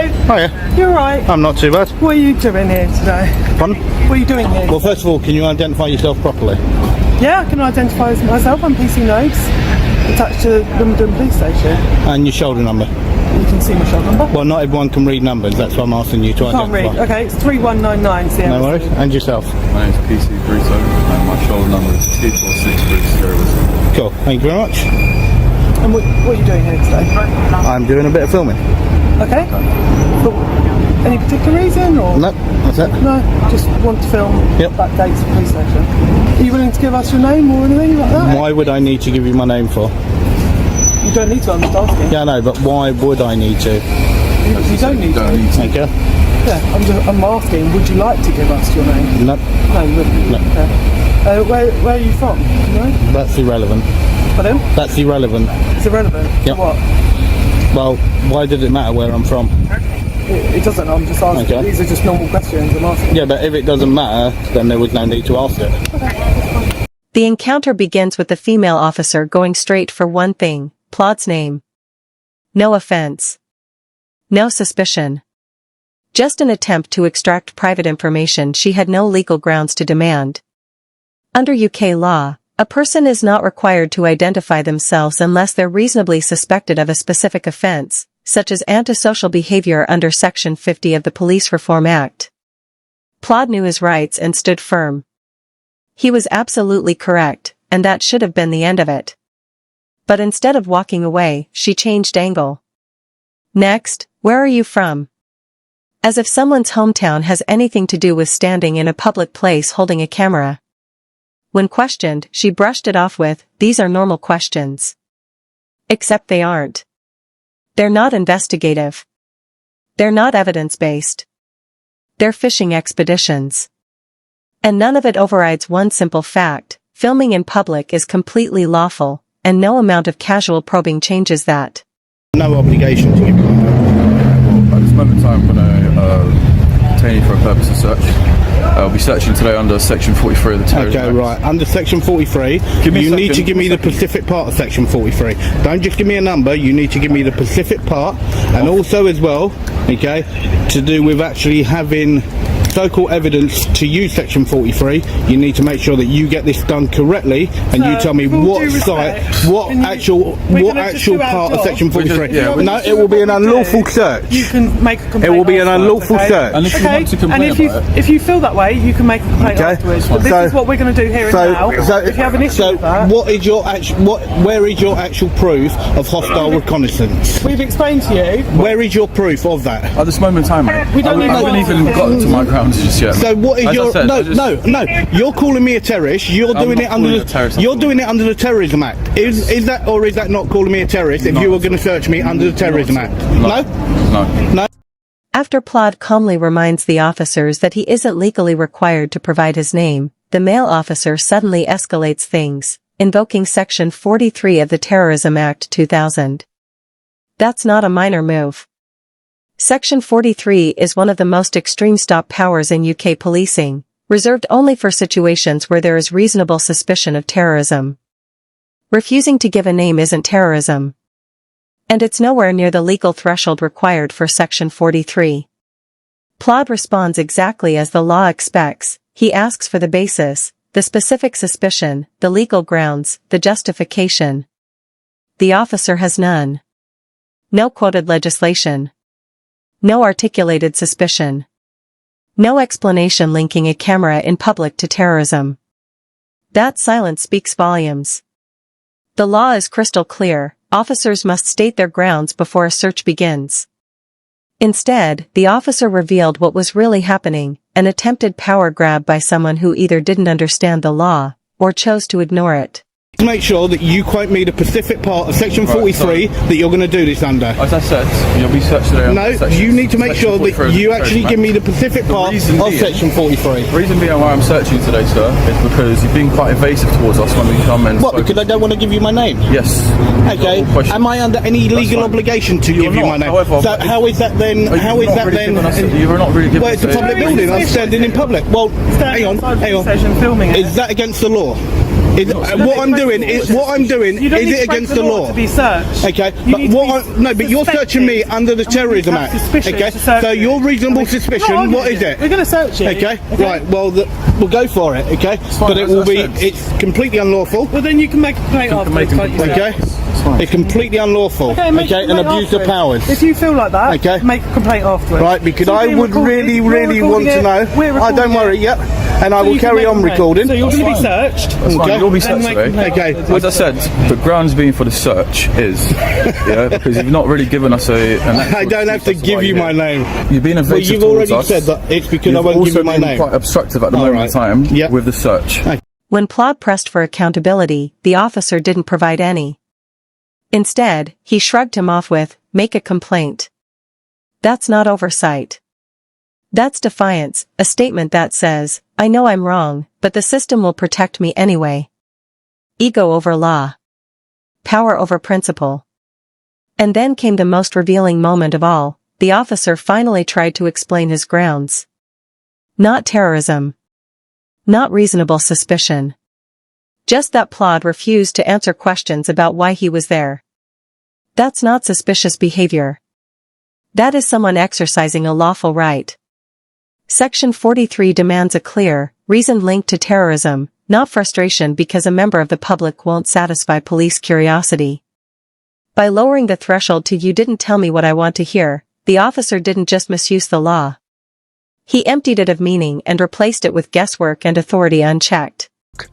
Hiya. You alright? I'm not too bad. What are you doing here today? Pardon? What are you doing here? Well, first of all, can you identify yourself properly? Yeah, I can identify as myself. I'm PC Nodes, attached to Wimbledon Police Station. And your shoulder number? You can see my shoulder number. Well, not everyone can read numbers. That's why I'm asking you to Can't identify. read. Okay, it's 3199. So No worries. And yourself? My name's PC Bruto and my shoulder number is 246. Cool. Thank you very much. And what are you doing here today? I'm doing a bit of filming. Okay. For any particular reason or? No, that's it. No, just want to film backdates of police station. Are you willing to give us your name or anything like that? Why would I need to give you my name for? You don't need to, I'm just asking. Yeah, I know, but why would I need to? You don't need to. Thank you. Yeah, I'm asking, would you like to give us your name? No. No, you wouldn't. No. Okay. Where are you from? You know? That's irrelevant. Pardon? That's irrelevant. It's irrelevant? Yep. What? Well, why did it matter where I'm from? It doesn't, I'm just asking. Okay. These are just normal questions I'm asking. Yeah, but if it doesn't matter, then there was no need to ask it. The encounter begins with the female officer going straight for one thing, Plod's name. No offense. No suspicion. Just an attempt to extract private information she had no legal grounds to demand. Under UK law, a person is not required to identify themselves unless they're reasonably suspected of a specific offense, such as antisocial behavior under Section 50 of the Police Reform Act. Plod knew his rights and stood firm. He was absolutely correct, and that should have been the end of it. But instead of walking away, she changed angle. Next, where are you from? As if someone's hometown has anything to do with standing in a public place holding a camera. When questioned, she brushed it off with, "These are normal questions." Except they aren't. They're not investigative. They're not evidence-based. They're fishing expeditions. And none of it overrides one simple fact: filming in public is completely lawful, and no amount of casual probing changes that. No obligation to give you my name. Well, at this moment in time, I'm going to detain you for a purpose of search. I'll be searching today under Section 43 of the Terrorism Okay, Act. right. Under Section 43, you need to give me the specific part of Section 43. Don't just give me a number, you need to give me the specific part. And also as well, okay, to do with actually having so-called evidence to use Section 43, you need to make sure that you get this done correctly, and you tell me what site, what actual part of Section 43. No, it will be an unlawful search. You can make a complaint. It will be an unlawful search. And if you want to complain if you feel that way, you can make a complaint afterwards. But this is what we're going to do here and now. If you have an issue with that, what is your where is your actual proof of hostile reconnaissance? we've explained to you. Where is your proof of that? At this moment in time, mate, We don't I haven't even gotten to my grounds just yet. So what is As your I said, no? You're calling me a terrorist. You're doing it under the Terrorism Act. Is that, or is that not calling me a terrorist? If you were going to search me under the Terrorism Act, no. After Plod calmly reminds the officers that he isn't legally required to provide his name, the male officer suddenly escalates things, invoking Section 43 of the Terrorism Act 2000. That's not a minor move. Section 43 is one of the most extreme stop powers in UK policing, reserved only for situations where there is reasonable suspicion of terrorism. Refusing to give a name isn't terrorism. And it's nowhere near the legal threshold required for Section 43. Plod responds exactly as the law expects. He asks for the basis, the specific suspicion, the legal grounds, the justification. The officer has none. No quoted legislation. No articulated suspicion. No explanation linking a camera in public to terrorism. That silence speaks volumes. The law is crystal clear. Officers must state their grounds before a search begins. Instead, the officer revealed what was really happening, an attempted power grab by someone who either didn't understand the law, or chose to ignore it. Make sure that you quote me the specific part of Section 43 that you're going to do this under. As I said, you'll be searched today. No, you need to make sure that you actually give me the specific part of Section 43. The reason being why I'm searching today, sir, is because you've been quite evasive towards us when we come and... What, because I don't want to give you my name? Yes. Okay, am I under any legal obligation to give you my name? However, so how is that then... How is that then... You're not really giving Well, it's a public building, I'm standing in public. Well, hang on. Is that against the law? What I'm doing is it against the law? To be searched. Okay, but you're searching me under the Terrorism Act. Okay, so your reasonable suspicion, what is it? We're going to search you. Okay, right. Well, we'll go for it. Okay, but it will be. It's completely unlawful. Well, then you can make a complaint afterwards. Okay. It's completely unlawful. Okay, and abuse of powers. If you feel like that, okay, make a complaint afterwards. Right, because I would really want to know. Don't worry, yep. And I will carry on recording. So you're going to be searched. Okay. You'll be searched today. Okay. As I said, the grounds being for the search is, because you've not really given us an I don't have to give you my name. You've been evasive. Well, you've already said that it's because I won't give you my name. Quite obstructive at the moment in time with the search. When Plod pressed for accountability, the officer didn't provide any. Instead, he shrugged him off with, "Make a complaint." That's not oversight. That's defiance, a statement that says, "I know I'm wrong, but the system will protect me anyway." Ego over law. Power over principle. And then came the most revealing moment of all. The officer finally tried to explain his grounds. Not terrorism. Not reasonable suspicion. Just that Plod refused to answer questions about why he was there. That's not suspicious behavior. That is someone exercising a lawful right. Section 43 demands a clear, reasoned link to terrorism, not frustration because a member of the public won't satisfy police curiosity. By lowering the threshold to "you didn't tell me what I want to hear," the officer didn't just misuse the law. He emptied it of meaning and replaced it with guesswork and authority unchecked.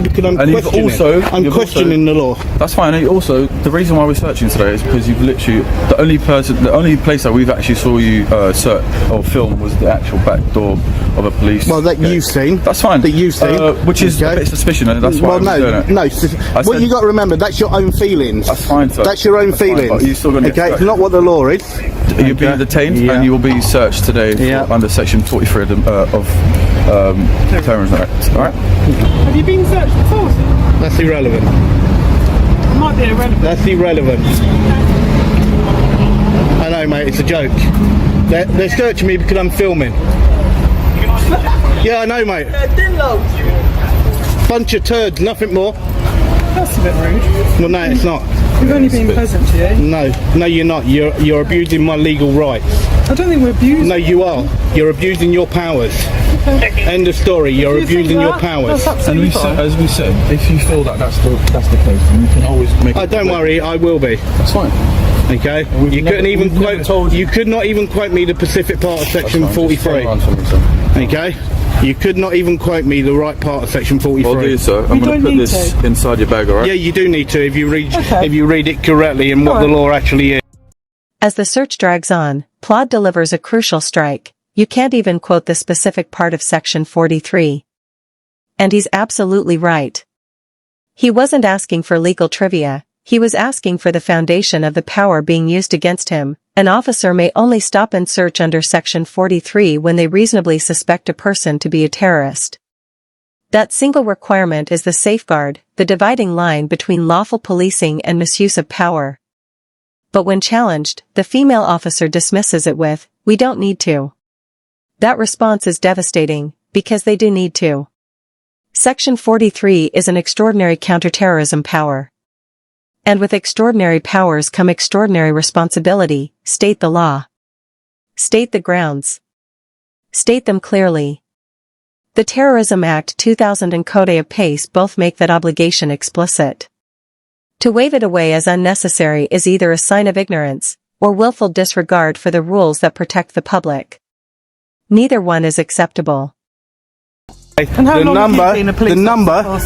Because I'm questioning the law. That's fine. And also, the reason why we're searching today is because you've literally the only place that we've actually saw you search or film was the actual back door of a police. Well, that you've seen. That's fine. That you've seen, which is a bit suspicious, and that's why I'm doing it. No. What you got to remember, that's your own feelings. That's fine, sir. That's your own feelings. Fine, you're still going to get it's not what the law is. You'll be detained and you will be searched today under Section 43 of Terrorism Act. All right. Have you been searched before? That's irrelevant. It might be irrelevant. That's irrelevant. I know, mate. It's a joke. They're searching me because I'm filming. Yeah, I know, mate. Bunch of turds, nothing more. That's a bit rude. Well, no, it's not. We've only been pleasant to you. No, you're not. You're abusing my legal rights. I don't think we're abusing. No, you are. You're abusing your powers. Okay. End of story. You're abusing your powers. And as we said, if you feel that that's the case, then you can always make. Don't worry, I will be. That's fine. Okay. You couldn't even quote. You could not even quote me the specific part of Section 43. Okay. You could not even quote me the right part of Section 43. Well, do sir. I'm going to put this inside your bag, alright? Yeah, you do need to if you read it correctly and what the law actually is. As the search drags on, Plod delivers a crucial strike. You can't even quote the specific part of Section 43. And he's absolutely right. He wasn't asking for legal trivia, he was asking for the foundation of the power being used against him. An officer may only stop and search under Section 43 when they reasonably suspect a person to be a terrorist. That single requirement is the safeguard, the dividing line between lawful policing and misuse of power. But when challenged, the female officer dismisses it with, "We don't need to." That response is devastating, because they do need to. Section 43 is an extraordinary counterterrorism power. And with extraordinary powers come extraordinary responsibility. State the law. State the grounds. State them clearly. The Terrorism Act 2000 and Code of Pace both make that obligation explicit. To wave it away as unnecessary is either a sign of ignorance, or willful disregard for the rules that protect the public. Neither one is acceptable. The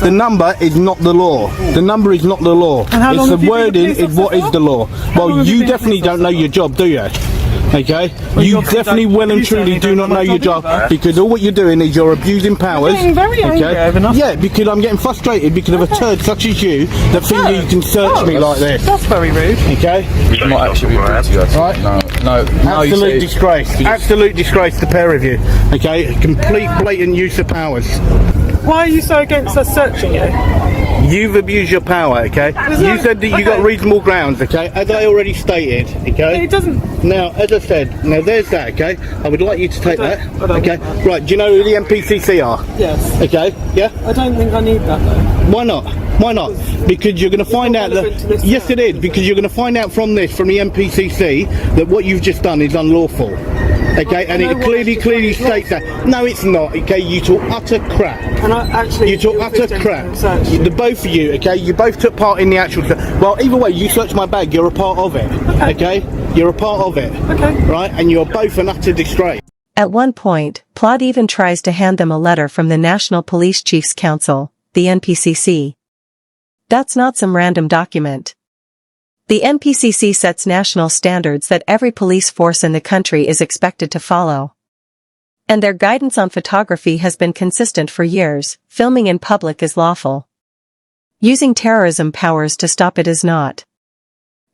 number is not the law. The number is not the law. It's the wording is what is the law. Well, you definitely don't know your job, do you? Okay? You definitely well and truly do not know your job, because all what you're doing is you're abusing powers. You're getting very angry over nothing. Yeah, because I'm getting frustrated because of a turd such as you that think you can search me like this. That's very rude. Okay? I'm not actually rude to you, right? No. Absolute disgrace. Absolute disgrace, the pair of you. Okay? Complete blatant use of powers. Why are you so against us searching you? You've abused your power, okay? You said that you got reasonable grounds, okay? As I already stated, okay? It doesn't. Now, as I said, now there's that, okay? I would like you to take that, okay? Right, do you know who the MPCC are? Yes. Okay, yeah? I don't think I need that though. Why not? Why not? Because you're going to find out that... Yes, it is, because you're going to find out from this, from the MPCC, that what you've just done is unlawful. Okay, and it clearly states that. No, it's not. Okay, you talk utter crap. You talk utter crap. The both of you. Okay, you both took part in the actual. Well, either way, you searched my bag. You're a part of it. Okay, you're a part of it. Okay, right, and you're both an utter disgrace. At one point, Plod even tries to hand them a letter from the National Police Chiefs Council, the NPCC. That's not some random document. The NPCC sets national standards that every police force in the country is expected to follow. And their guidance on photography has been consistent for years. Filming in public is lawful. Using terrorism powers to stop it is not.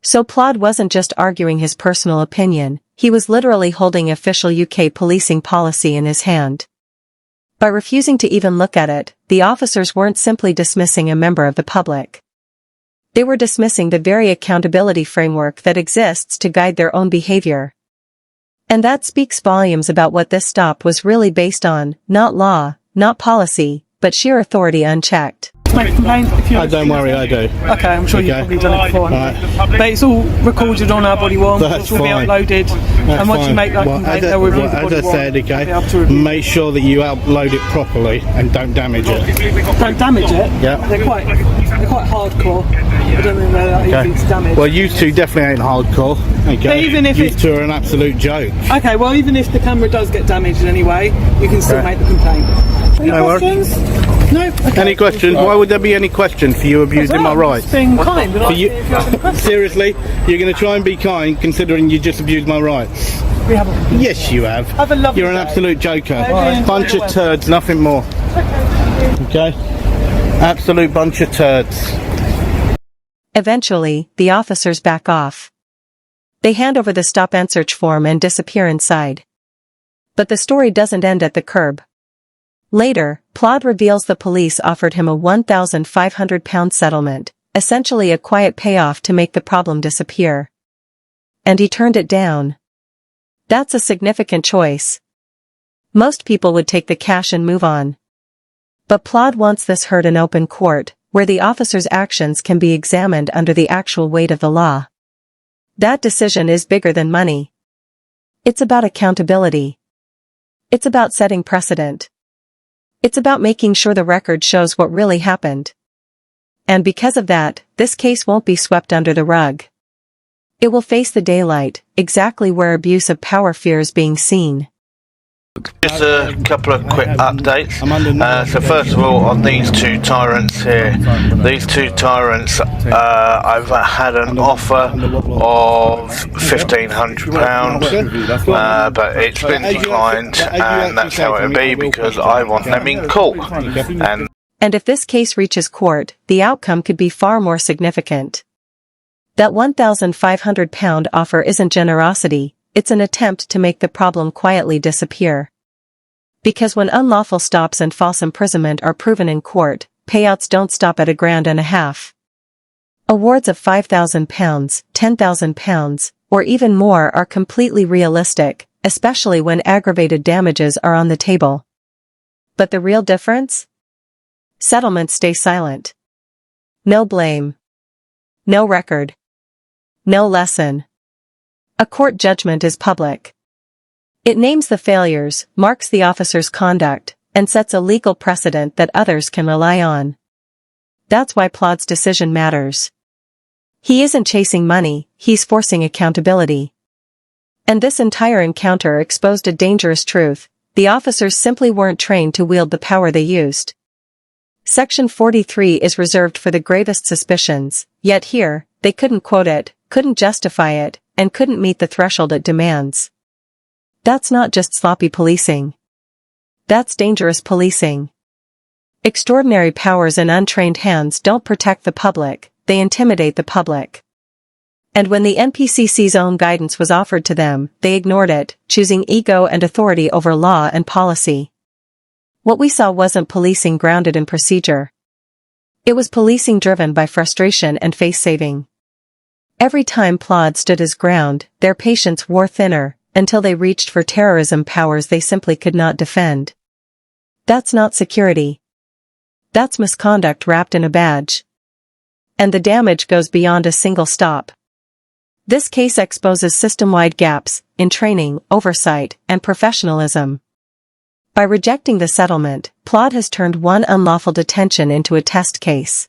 So Plod wasn't just arguing his personal opinion, he was literally holding official UK policing policy in his hand. By refusing to even look at it, the officers weren't simply dismissing a member of the public. They were dismissing the very accountability framework that exists to guide their own behavior. And that speaks volumes about what this stop was really based on, not law, not policy, but sheer authority unchecked. Make a complaint if you don't worry, I do. Okay, I'm sure you've probably done it before. Right. But it's all recorded on our body worn, which will be uploaded. That's and once fine. you make that complaint, they'll review the body as I said, okay, make sure that you upload it properly and don't damage it. Don't damage it? Yeah. They're quite hardcore. I don't think they're that easy to damage. Well, you two definitely ain't hardcore. Okay. But even if you two are an absolute joke. Okay, well, even if the camera does get damaged in any way, you can still make the complaint. Any questions? No? Okay. Any questions? Why would there be any questions for you abusing my rights? Being kind. For you, seriously? You're going to try and be kind considering you just abused my rights? We haven't. Yes, you have. Have a lovely You're an day. absolute joker. Bunch of turds, nothing more. Okay? Absolute bunch of turds. Eventually, the officers back off. They hand over the stop and search form and disappear inside. But the story doesn't end at the curb. Later, Plod reveals the police offered him a £1,500 settlement, essentially a quiet payoff to make the problem disappear. And he turned it down. That's a significant choice. Most people would take the cash and move on. But Plod wants this heard in open court, where the officer's actions can be examined under the actual weight of the law. That decision is bigger than money. It's about accountability. It's about setting precedent. It's about making sure the record shows what really happened. And because of that, this case won't be swept under the rug. It will face the daylight, exactly where abuse of power fears being seen. Just a couple of quick updates. So first of all, on these two tyrants here, I've had an offer of £1,500, but it's been declined, and that's how it'll be because I want them in court. And if this case reaches court, the outcome could be far more significant. That £1,500 offer isn't generosity, it's an attempt to make the problem quietly disappear. Because when unlawful stops and false imprisonment are proven in court, payouts don't stop at £1,500. Awards of £5,000, £10,000, or even more are completely realistic, especially when aggravated damages are on the table. But the real difference? Settlements stay silent. No blame. No record. No lesson. A court judgment is public. It names the failures, marks the officer's conduct, and sets a legal precedent that others can rely on. That's why Plod's decision matters. He isn't chasing money, he's forcing accountability. And this entire encounter exposed a dangerous truth: the officers simply weren't trained to wield the power they used. Section 43 is reserved for the gravest suspicions, yet here, they couldn't quote it, couldn't justify it, and couldn't meet the threshold it demands. That's not just sloppy policing. That's dangerous policing. Extraordinary powers in untrained hands don't protect the public, they intimidate the public. And when the NPCC's own guidance was offered to them, they ignored it, choosing ego and authority over law and policy. What we saw wasn't policing grounded in procedure. It was policing driven by frustration and face-saving. Every time Plod stood his ground, their patience wore thinner, until they reached for terrorism powers they simply could not defend. That's not security. That's misconduct wrapped in a badge. And the damage goes beyond a single stop. This case exposes system-wide gaps in training, oversight, and professionalism. By rejecting the settlement, Plod has turned one unlawful detention into a test case.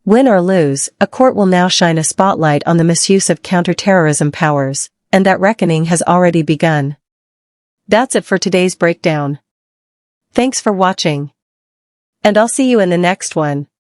Win or lose, a court will now shine a spotlight on the misuse of counterterrorism powers, and that reckoning has already begun. That's it for today's breakdown. Thanks for watching. And I'll see you in the next one.